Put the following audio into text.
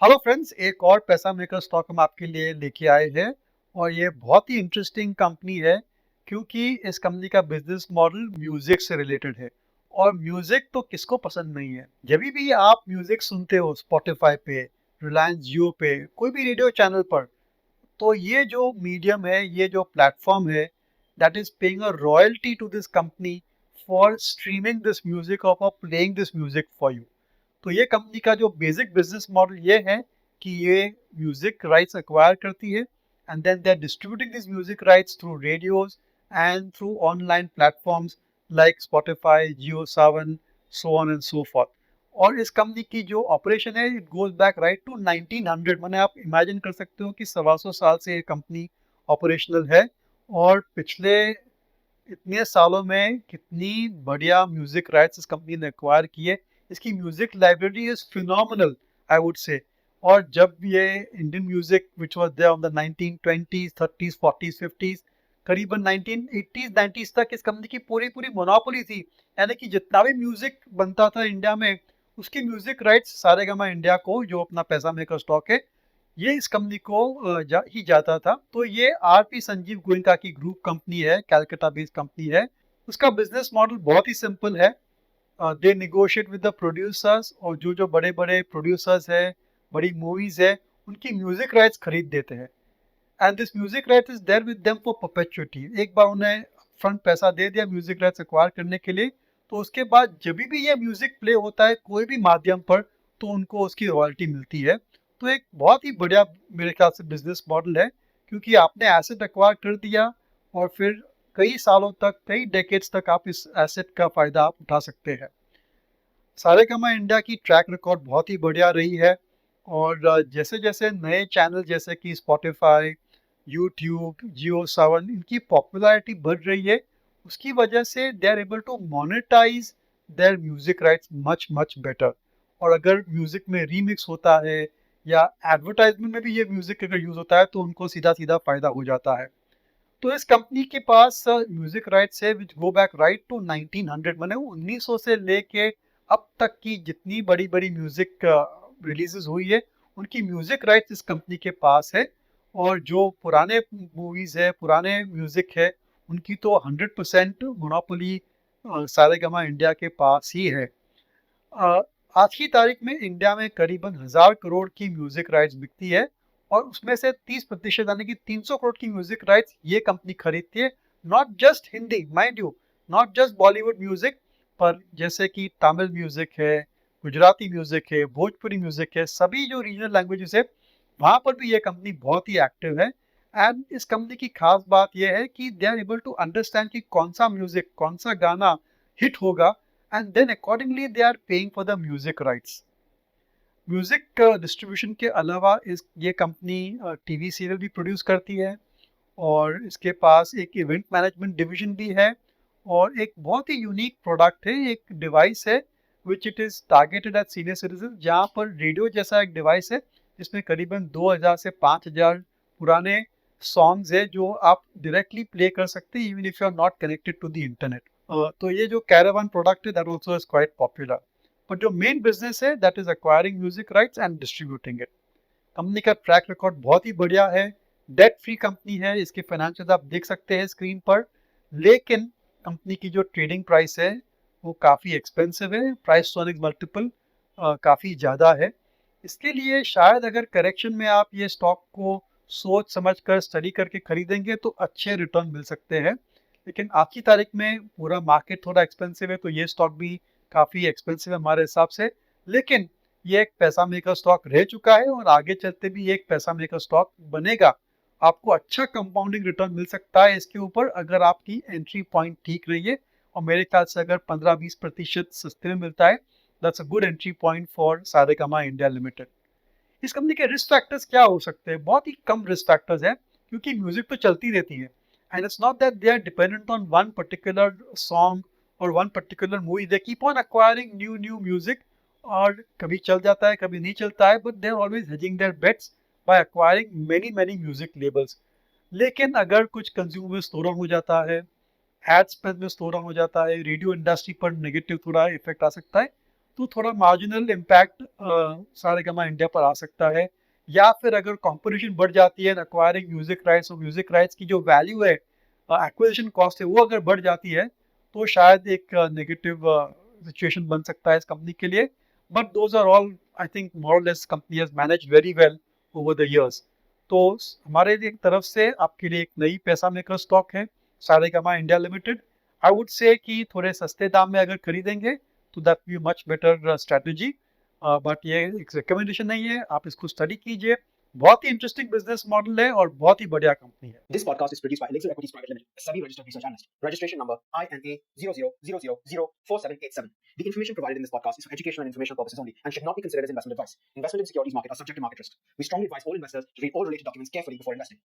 Hello friends, एक और पैसा मेकर स्टॉक हम आपके लिए लेके आए हैं और ये बहुत ही इंटरेस्टिंग कंपनी है क्योंकि इस कंपनी का बिजनेस मॉडल म्यूजिक से रिलेटेड है। और म्यूजिक तो किसको पसंद नहीं है। जब भी आप म्यूजिक सुनते हो स्पॉटिफाई पे, रिलायंस जियो पे, कोई भी रेडियो चैनल पर, तो ये जो मीडियम है, ये जो प्लेटफॉर्म है, that is paying a royalty to this company for streaming this music और for playing this music for you. तो ये कंपनी का जो बेसिक बिजनेस मॉडल ये है कि ये म्यूजिक राइट्स एक्वायर करती है and then they are distributing this music rights through radios and through online platforms like Spotify, Jio Saavn, so on and so forth. और इस कंपनी की जो ऑपरेशन है, it goes back right to 1900। मैंने आप imagine कर सकते हो कि 125 साल से ये कंपनी ऑपरेशनल है। और पिछले इतने सालों में कितनी बढ़िया म्यूजिक राइट्स इस कंपनी ने एक्वायर किए। इसकी music library is phenomenal, I would say. और जब ये Indian music which was there on the 1920s, 30s, 40s, 50s, करीबन 1980s, 90s तक इस कंपनी की पूरी पूरी मोनोपोली थी। यानी कि जितना भी म्यूजिक बनता था इंडिया में, उसकी म्यूजिक राइट्स सारेगामा इंडिया को, जो अपना पैसा मेकर स्टॉक है, ये इस कंपनी को ही जाता था। तो ये आरपी संजीव गोयनका की ग्रुप कंपनी है, कैलकाटा बेस्ड कंपनी है। उसका बिजनेस मॉडल बहुत ही सिंपल है। दे निगोशिएट विद द प्रोड्यूसर्स, और जो जो बड़े बड़े प्रोड्यूसर्स है, बड़ी मूवीज है, उनकी म्यूजिक राइट्स खरीद देते हैं। And this music rights is there with them for perpetuity. एक बार उन्हें फ्रंट पैसा दे दिया म्यूजिक राइट्स एक्वायर करने के लिए, तो उसके बाद जब भी ये म्यूजिक प्ले होता है कोई भी माध्यम पर, तो उनको उसकी रॉयल्टी मिलती है। तो एक बहुत ही बढ़िया मेरे ख्याल से बिजनेस मॉडल है, क्योंकि आपने एसेट एक्वायर कर दिया और फिर कई सालों तक, कई डेकेड्स तक आप इस एसेट का फायदा आप उठा सकते हैं। सारेगामा इंडिया की ट्रैक रिकॉर्ड बहुत ही बढ़िया रही है। और जैसे जैसे नए चैनल जैसे कि स्पॉटिफाई, यूट्यूब, जियो सावन, इनकी पॉपुलैरिटी बढ़ रही है, उसकी वजह से they are able to monetise their music rights much much better. और अगर म्यूजिक में रीमिक्स होता है या एडवर्टाइजमेंट में भी ये म्यूजिक अगर यूज होता है, तो उनको सीधा सीधा फायदा हो जाता है। तो इस कंपनी के पास म्यूजिक राइट्स है विच गो बैक राइट टू 1900, मैंने 1900 से लेके अब तक की जितनी बड़ी बड़ी म्यूजिक रिलीजेस हुई है, उनकी म्यूजिक राइट्स इस कंपनी के पास है। और जो पुराने मूवीज है, पुराने म्यूजिक है, उनकी तो 100% मोनोपोली सारेगामा इंडिया के पास ही है। अ, आज की तारीख में इंडिया में करीबन 1000 करोड़ की म्यूजिक राइट्स बिकती है, और उसमें से 30% यानी कि 300 करोड़ की म्यूजिक राइट्स ये कंपनी खरीदती है। Not just Hindi, mind you, not just Bollywood music, पर जैसे कि तमिल म्यूजिक है, गुजराती म्यूजिक है, भोजपुरी म्यूजिक है, सभी जो रीजनल लैंग्वेजेस है, वहां पर भी ये कंपनी बहुत ही एक्टिव है। एंड इस कंपनी की खास बात यह है कि they are able to understand कि कौन सा म्यूजिक, कौन सा गाना हिट होगा, and then accordingly they are paying for the music rights. Music distribution के अलावा इस ये कंपनी टीवी सीरियल भी प्रोड्यूस करती है, और इसके पास एक इवेंट मैनेजमेंट डिवीजन भी है। और एक बहुत ही यूनिक प्रोडक्ट है, एक डिवाइस है which it is targeted eight senior citizen, जहाँ पर रेडियो जैसा एक डिवाइस है जिसमें करीबन 2000 से 5000 पुराने सॉन्ग्स है जो आप डायरेक्टली प्ले कर सकते हैं, even if you are not connected to the internet. तो ये जो कैरावान प्रोडक्ट है, that also is quite popular. But जो मेन बिजनेस है, that is acquiring music rights and distributing it. Company का ट्रैक रिकॉर्ड बहुत ही बढ़िया है। डेट फ्री कंपनी है, इसके फाइनेंशियल आप देख सकते हैं स्क्रीन पर। लेकिन कंपनी की जो ट्रेडिंग प्राइस है, वो काफ़ी एक्सपेंसिव है। प्राइस टू अर्निंग मल्टीपल काफ़ी ज़्यादा है। इसके लिए शायद अगर करेक्शन में आप ये स्टॉक को सोच समझ कर स्टडी करके खरीदेंगे तो अच्छे रिटर्न मिल सकते हैं। लेकिन आज की तारीख में पूरा मार्केट थोड़ा एक्सपेंसिव है, तो ये स्टॉक भी काफ़ी एक्सपेंसिव है हमारे हिसाब से। लेकिन ये एक पैसा मेकर स्टॉक रह चुका है, और आगे चलते भी ये एक पैसा मेकर स्टॉक बनेगा। आपको अच्छा कंपाउंडिंग रिटर्न मिल सकता है इसके ऊपर, अगर आपकी एंट्री पॉइंट ठीक रही है। और मेरे ख्याल से अगर 15-20% सस्ते में मिलता है, that's a good entry point for Saregama India limited. इस कंपनी के रिस्क फैक्टर्स क्या हो सकते हैं? बहुत ही कम रिस्क फैक्टर्स हैं, क्योंकि म्यूजिक तो चलती रहती है। And it's not that they are dependent on one particular song और one particular movie. They keep on acquiring new new music, और कभी चल जाता है, कभी नहीं चलता है, but they are always hedging their bets by acquiring many many music labels. लेकिन अगर कुछ कंज्यूमर स्लो डाउन हो जाता है, एड स्पेंड में स्लो डाउन हो जाता है, रेडियो इंडस्ट्री पर नेगेटिव थोड़ा इफेक्ट आ सकता है, तो थोड़ा मार्जिनल इम्पैक्ट सारेगामा इंडिया पर आ सकता है। या फिर अगर कंपटीशन बढ़ जाती है एक्वायरिंग म्यूजिक राइट्स और म्यूजिक राइट्स की जो वैल्यू है, एक्विजिशन कॉस्ट है, वो अगर बढ़ जाती है तो शायद एक नेगेटिव सिचुएशन बन सकता है इस कंपनी के लिए। But those are all I think more or less company has managed very well over the years. तो हमारे लिए एक तरफ से आपके लिए एक नई पैसा मेकर स्टॉक है Saregama India limited. I would से कि थोड़े सस्ते दाम में अगर खरीदेंगे तो that be much better strategy. But ये एक रिकमेंडेशन नहीं है, आप इसको स्टडी कीजिए। बहुत ही इंटरेस्टिंग बिजनेस मॉडल है और बहुत ही बढ़िया कंपनी है। This podcast is produced by Elixir Equities Private Limited, a SEBI registered research analyst. Registration number INA 0000004787. The information provided in this podcast is for educational and informational purposes only and should not be considered as investment advice. Investment in securities market are subject to market risk. We strongly advise all investors to read all related documents carefully before investing.